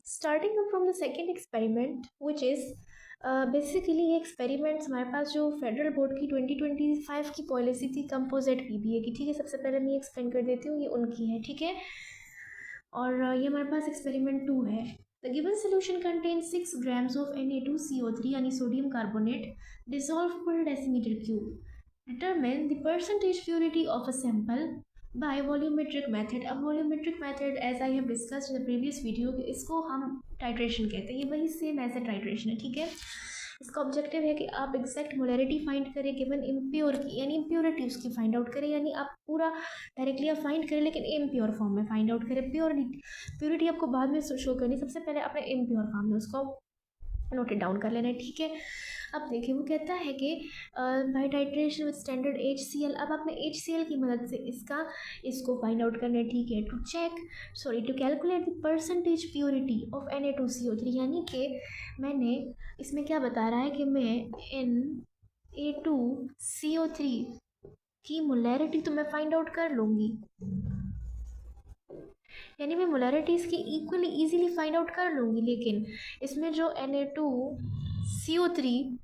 Starting from the second experiment which is basically ये experiments हमारे पास जो फेडरल बोर्ड की 2025 की पॉलिसी थी कंपोजिट पीबीए की, ठीक है। सबसे पहले मैं एक्सप्लेन कर देती हूँ, ये उनकी है, ठीक है। और ये हमारे पास एक्सपेरिमेंट 2 है। The given solution contains 6 grams of Na2CO3 यानी sodium carbonate dissolved per decimeter cube. Determine the percentage purity of a sample by volumetric method. अब volumetric method as I have discussed in the previous video, इसको हम titration कहते हैं। ये वही same as a titration है, ठीक है। इसका ऑब्जेक्टिव है कि आप एग्जैक्ट मोलैरिटी फाइंड करें गिवन इम्प्योर की, यानी इम्प्योरिटी उसकी फाइंड आउट करें, यानी आप पूरा डायरेक्टली आप फाइंड करें लेकिन इम्प्योर फॉर्म में फाइंड आउट करें। प्योरिटी आपको बाद में शो करनी, सबसे पहले अपने इम्प्योर फॉर्म में उसको नोटेड डाउन कर लेना है, ठीक है। अब देखिए वो कहता है कि by titration with standard HCl। अब आपने HCl की मदद से इसको फाइंड आउट करना है, ठीक है। To calculate the percentage purity of Na2CO3, यानी कि मैंने इसमें क्या बता रहा है कि मैं Na2CO3 की मोलैरिटी तो मैं फाइंड आउट कर लूँगी, यानी मैं मोलैरिटीज़ की इक्वली इजीली फाइंड आउट कर लूँगी, लेकिन इसमें जो Na2CO3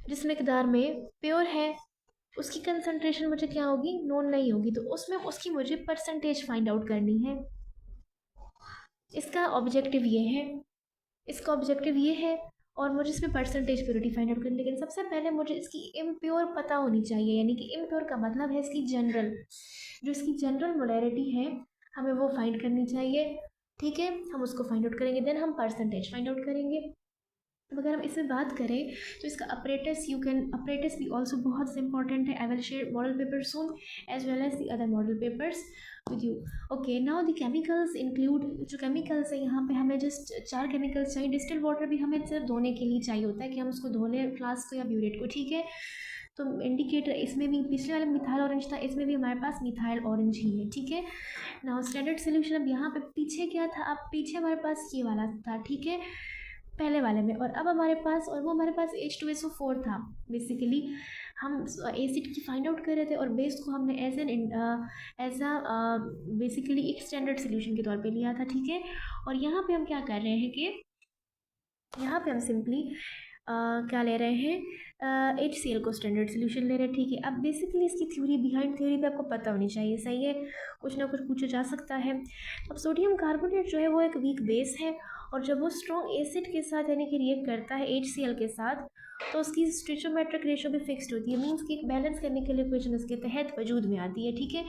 जिस मकदार में प्योर है उसकी कंसंट्रेशन मुझे क्या होगी, नोन नहीं होगी, तो उसमें उसकी मुझे परसेंटेज फाइंड आउट करनी है। इसका ऑब्जेक्टिव ये है और मुझे इसमें परसेंटेज प्योरिटी फाइंड आउट करनी, लेकिन सबसे पहले मुझे इसकी इम्प्योर पता होनी चाहिए, यानी कि इम्प्योर का मतलब है इसकी जनरल, जो इसकी जनरल मोलैरिटी है हमें वो फाइंड करनी चाहिए, ठीक है। हम उसको फाइंड आउट करेंगे, देन हम परसेंटेज फाइंड आउट करेंगे। अब अगर हम इसमें बात करें तो इसका अपरेटस भी ऑल्सो बहुत इंपॉर्टेंट है। I will share model paper soon as well as the other model papers with you. Okay, now the chemicals include, जो केमिकल्स है यहाँ पे हमें जस्ट 4 केमिकल्स चाहिए। डिस्टिल वाटर भी हमें सिर्फ धोने के लिए चाहिए होता है कि हम उसको धो लें फ्लास्क को या ब्यूरेट को, ठीक है। तो इंडिकेटर इसमें भी, पिछले वाले मिथाइल ऑरेंज था, इसमें भी हमारे पास मिथाइल ऑरेंज ही है, ठीक है। नाउ स्टैंडर्ड सोल्यूशन, अब यहाँ पे पीछे क्या था, अब पीछे हमारे पास ये वाला था, ठीक है, पहले वाले में, और अब हमारे पास, और वो हमारे पास H2SO4 था। बेसिकली हम एसिड की फाइंड आउट कर रहे थे और बेस को हमने एज अ बेसिकली एक स्टैंडर्ड सोल्यूशन के तौर पे लिया था, ठीक है। और यहाँ पे हम क्या कर रहे हैं कि यहाँ पे हम सिंपली क्या ले रहे हैं, HCl को स्टैंडर्ड सोल्यूशन ले रहे हैं, ठीक है। अब बेसिकली इसकी बिहाइंड थ्योरी भी आपको पता होनी चाहिए, सही है, कुछ ना कुछ पूछा जा सकता है। अब सोडियम कार्बोनेट जो है वो एक वीक बेस है, और जब वो स्ट्रॉन्ग एसिड के साथ यानी कि रिएक्ट करता है HCl के साथ, तो उसकी स्टोइचोमेट्रिक रेशियो भी फिक्स्ड होती है, मीन्स कि एक बैलेंस केमिकल इक्वेशन इसके तहत वजूद में आती है, ठीक है।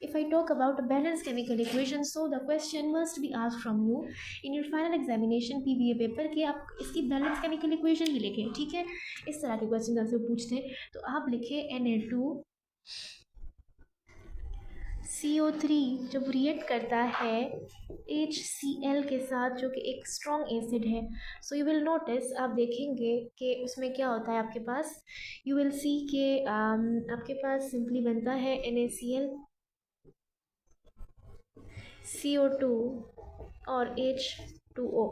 If I talk about a balance chemical equation, so the question must be asked from you in your final examination PBA paper कि आप इसकी बैलेंस केमिकल इक्वेशन ही लिखें, ठीक है। इस तरह के क्वेश्चन आपसे पूछते हैं, तो आप लिखें Na2CO3 जब रिएक्ट करता है HCl के साथ, जो कि एक स्ट्रॉन्ग एसिड है, सो यू विल नोटिस, आप देखेंगे कि उसमें क्या होता है आपके पास, यू विल सी के आपके पास सिंपली बनता है NaCl CO2 और H2O।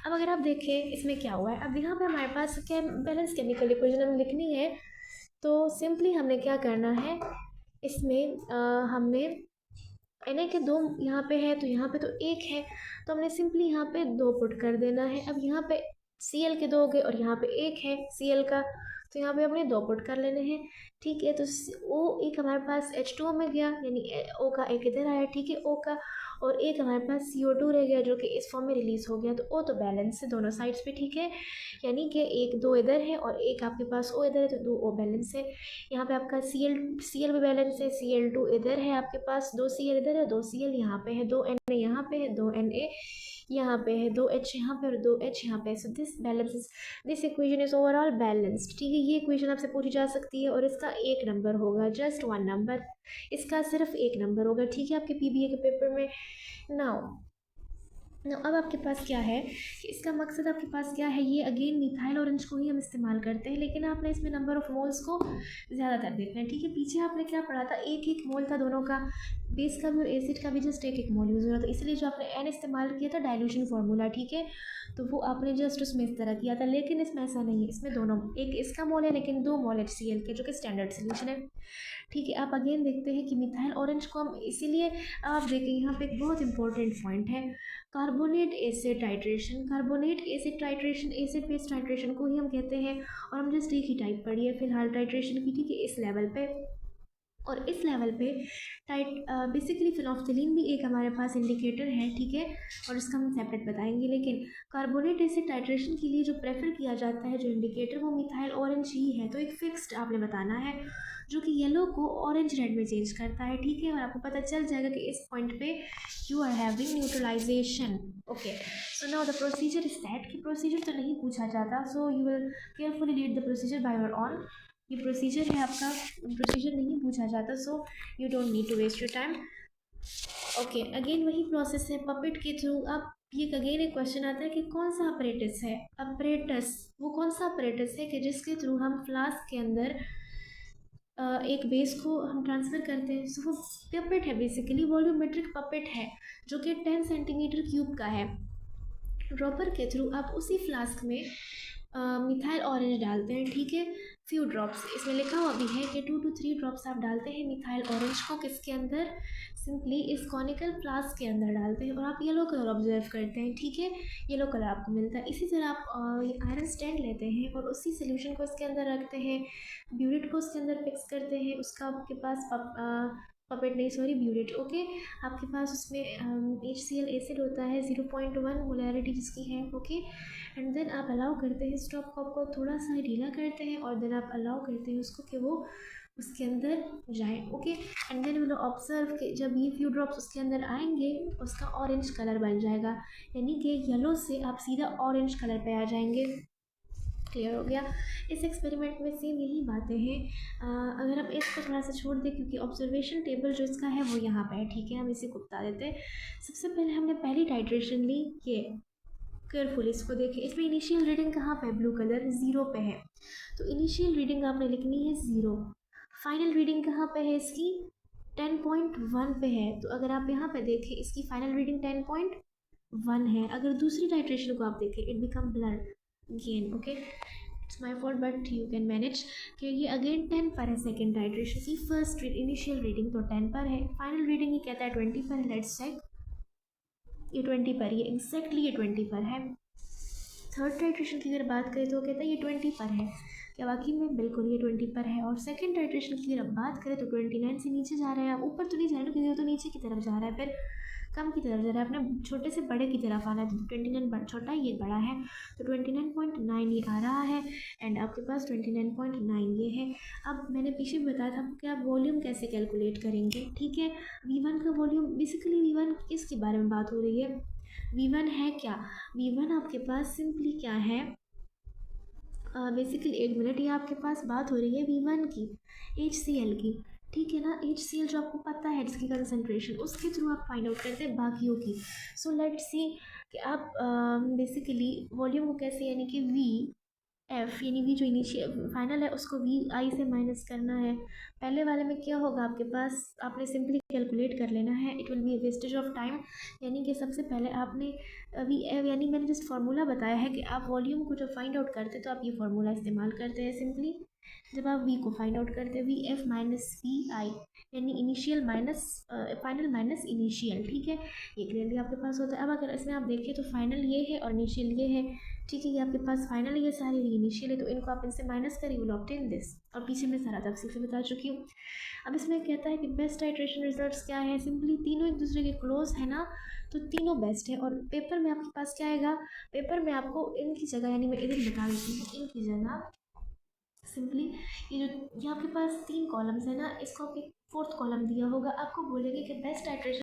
अब अगर आप देखें इसमें क्या हुआ है, अब यहाँ पे हमारे पास बैलेंस केमिकल इक्वेशन हमें लिखनी है, तो सिंपली हमने क्या करना है, इसमें हमने Na के 2 यहाँ पे है, तो यहाँ पे तो 1 है, तो हमने सिंपली यहाँ पे 2 पुट कर देना है। अब यहाँ पे Cl के 2 हो गए और यहाँ पे 1 है Cl का, तो यहाँ पे हमने 2 पुट कर लेने हैं, ठीक है। तो O एक हमारे पास H2O में गया, यानी O का एक इधर आया, ठीक है, O का, और एक हमारे पास CO2 रह गया जो कि इस फॉर्म में रिलीज हो गया, तो O तो बैलेंस है दोनों साइड्स पे, ठीक है, यानी कि 1 2 इधर है और एक आपके पास O इधर है, तो 2 O बैलेंस है। यहाँ पे आपका Cl भी बैलेंस है, Cl2 इधर है आपके पास, 2 Cl इधर है, 2 Cl यहाँ पे है, 2 Na यहाँ पे है, 2 Na यहाँ पे है, 2 H यहाँ पे और 2 H यहाँ पे, so this equation is overall balanced, ठीक है। ये इक्वेशन आपसे पूछी जा सकती है और इसका 1 नंबर होगा, जस्ट 1 नंबर, इसका सिर्फ 1 नंबर होगा, ठीक है, आपके PBA के पेपर में। नाउ अब आपके पास क्या है कि इसका मकसद आपके पास क्या है, ये अगेन मिथाइल ऑरेंज को ही हम इस्तेमाल करते हैं, लेकिन आपने इसमें नंबर ऑफ मोल्स को ज़्यादातर देखना है, ठीक है। पीछे आपने क्या पढ़ा था, 1 मोल था दोनों का, बेस का भी और एसिड का भी जस्ट 1 मोल यूज़ हो रहा था, इसलिए जो आपने N इस्तेमाल किया था डाइल्यूशन फार्मूला, ठीक है, तो वो आपने जस्ट उसमें इस तरह किया था, लेकिन इसमें ऐसा नहीं है, इसमें दोनों, एक इसका मोल है लेकिन 2 मोल HCl के, जो कि स्टैंडर्ड सोल्यूशन है, ठीक है। आप अगेन देखते हैं कि मिथाइल ऑरेंज को हम इसीलिए, आप देखें यहाँ पे एक बहुत इंपॉर्टेंट पॉइंट है, carbonate acid titration, carbonate acid titration acid base titration को ही हम कहते हैं, और हम जस्ट एक ही टाइप पढ़ी है फिलहाल टाइट्रेशन की, ठीक है, इस लेवल पे। और इस लेवल पे बेसिकली फिनोफ्थिलीन भी एक हमारे पास इंडिकेटर है, ठीक है, और इसका हम सेपरेट बताएंगे। लेकिन कार्बोनेट एसिड टाइट्रेशन के लिए जो प्रेफर किया जाता है जो इंडिकेटर, वो मिथाइल ऑरेंज ही है। तो एक फिक्स्ड आपने बताना है जो कि येलो को ऑरेंज रेड में चेंज करता है, ठीक है, और आपको पता चल जाएगा कि इस पॉइंट पे you are having neutralisation. Okay, so now the procedure is that, कि प्रोसीजर तो नहीं पूछा जाता, so you will carefully read the procedure by your own. ये प्रोसीजर है आपका, प्रोसीजर नहीं पूछा जाता, so you don't need to waste your time. Okay, again वही प्रोसेस है पपेट के थ्रू। अब ये अगेन एक क्वेश्चन आता है कि कौन सा अपरेटस है, अपरेटस वो कौन सा अपरेटस है कि जिसके थ्रू हम फ्लास्क के अंदर एक बेस को हम ट्रांसफ़र करते हैं। सो वो पपेट है, बेसिकली वॉल्यूमेट्रिक पपेट है जो कि 10 सेंटीमीटर क्यूब का है। ड्रॉपर के थ्रू आप उसी फ्लास्क में मिथाइल ऑरेंज डालते हैं, ठीक है, फ्यू ड्रॉप्स, इसमें लिखा हुआ भी है कि 2 to 3 ड्रॉप्स आप डालते हैं मिथाइल ऑरेंज को, किसके अंदर, सिंपली इस कॉनिकल फ्लास्क के अंदर डालते हैं, और आप येलो कलर ऑब्जर्व करते हैं, ठीक है, येलो कलर आपको मिलता है। इसी तरह आप आयरन स्टैंड लेते हैं और उसी सोल्यूशन को इसके अंदर रखते हैं, ब्यूरेट को उसके अंदर फिक्स करते हैं, उसका आपके पास पपेट नहीं, सॉरी, ब्यूरेट, ओके, आपके पास उसमें HCl एसिड होता है 0.1 मोलैरिटी जिसकी है, ओके, एंड देन आप अलाउ करते हैं स्टॉप कॉप को थोड़ा सा ढीला करते हैं, और देन आप अलाउ करते हैं उसको कि वो उसके अंदर जाए, okay, and then will observe कि जब ये फ्यू ड्रॉप्स उसके अंदर आएंगे उसका ऑरेंज कलर बन जाएगा, यानी कि येलो से आप सीधा ऑरेंज कलर पे आ जाएंगे। क्लियर हो गया। इस एक्सपेरिमेंट में सेम यही बातें हैं। अगर हम इसको थोड़ा सा छोड़ दें, क्योंकि ऑब्जर्वेशन टेबल जो इसका है वो यहाँ पे है, ठीक है, हम इसी को बता देते हैं। सबसे पहले हमने पहली टाइट्रेशन ली, ये केयरफुल इसको देखें, इसमें इनिशियल रीडिंग कहाँ पे, ब्लू कलर 0 पे है, तो इनिशियल रीडिंग आपने लिखनी है 0। फाइनल रीडिंग कहाँ पे है इसकी, 10.1 पे है, तो अगर आप यहाँ पे देखें इसकी फाइनल रीडिंग 10.1 है। अगर दूसरी टाइट्रेशन को आप देखें, it become blur gain, okay, it's my fault but you can manage, कि ये अगेन 10 पर है सेकेंड टाइट्रेशन की। फर्स्ट इनिशियल रीडिंग तो 10 पर है, फाइनल रीडिंग ये कहता है 20 पर है, लेट्स चेक, ये 20 पर, ये एग्जैक्टली ये 20 पर है। थर्ड टाइट्रेशन की अगर बात करें तो कहता है ये 20 पर है, क्या वाकई में, बिल्कुल ये 20 पर है। और सेकंड टाइट्रेशन की अगर बात करें तो 29 से नीचे जा रहा है, आप ऊपर तो नहीं जा रहे क्योंकि वो तो नीचे की तरफ जा रहा है, फिर कम की तरफ जा रहा है, अपने छोटे से बड़े की तरफ आना है, तो 29 छोटा ये बड़ा है, तो 29.9 ये आ रहा है, एंड आपके पास 29.9 ये है। अब मैंने पीछे बताया था कि आप वॉल्यूम कैसे कैलकुलेट करेंगे, ठीक है। V1 का वॉल्यूम, बेसिकली V1 किसके बारे में बात हो रही है, V1 है क्या, V1 आपके पास सिंपली क्या है, बेसिकली एक मिनट, ये आपके पास बात हो रही है V1 की, HCl की, ठीक है ना, HCl जो आपको पता है इसकी कंसंट्रेशन, उसके थ्रू आप फाइंड आउट करते हैं बाकियों की। सो लेट्स सी कि आप बेसिकली वॉल्यूम को कैसे, यानी कि V यानी V जो इनिशियल फाइनल है उसको VI से माइनस करना है। पहले वाले में क्या होगा, आपके पास आपने सिंपली कैलकुलेट कर लेना है, it will be wastage of time, यानी कि सबसे पहले आपने V यानी मैंने जस्ट फार्मूला बताया है कि आप वॉल्यूम को जब फाइंड आउट करते हैं तो आप ये फार्मूला इस्तेमाल करते हैं। सिंपली जब आप V को फाइंड आउट करते हैं, VF माइनस VI, यानी initial minus final minus initial, ठीक है, ये क्लियरली आपके पास होता है। अब अगर इसमें आप देखिए तो फाइनल ये है और इनिशियल ये है, ठीक है, ये आपके पास फाइनल ये सारे इनिशियल है, तो इनको आप इनसे माइनस करिए, विल ऑब्टेन दिस, और पीछे मैं सारा तफसील से बता चुकी हूँ। अब इसमें कहता है कि बेस्ट टाइट्रेशन रिजल्ट्स क्या है, सिंपली तीनों एक दूसरे के क्लोज है ना, तो तीनों बेस्ट है। और पेपर में आपके पास क्या आएगा, पेपर में आपको इनकी जगह, यानी मैं इधर बता देती हूँ, इनकी जगह सिंपली ये जो ये आपके पास 3 कॉलम्स है ना, इसको आपके 4th कॉलम दिया होगा, आपको बोलेंगे कि बेस्ट टाइट्रेशन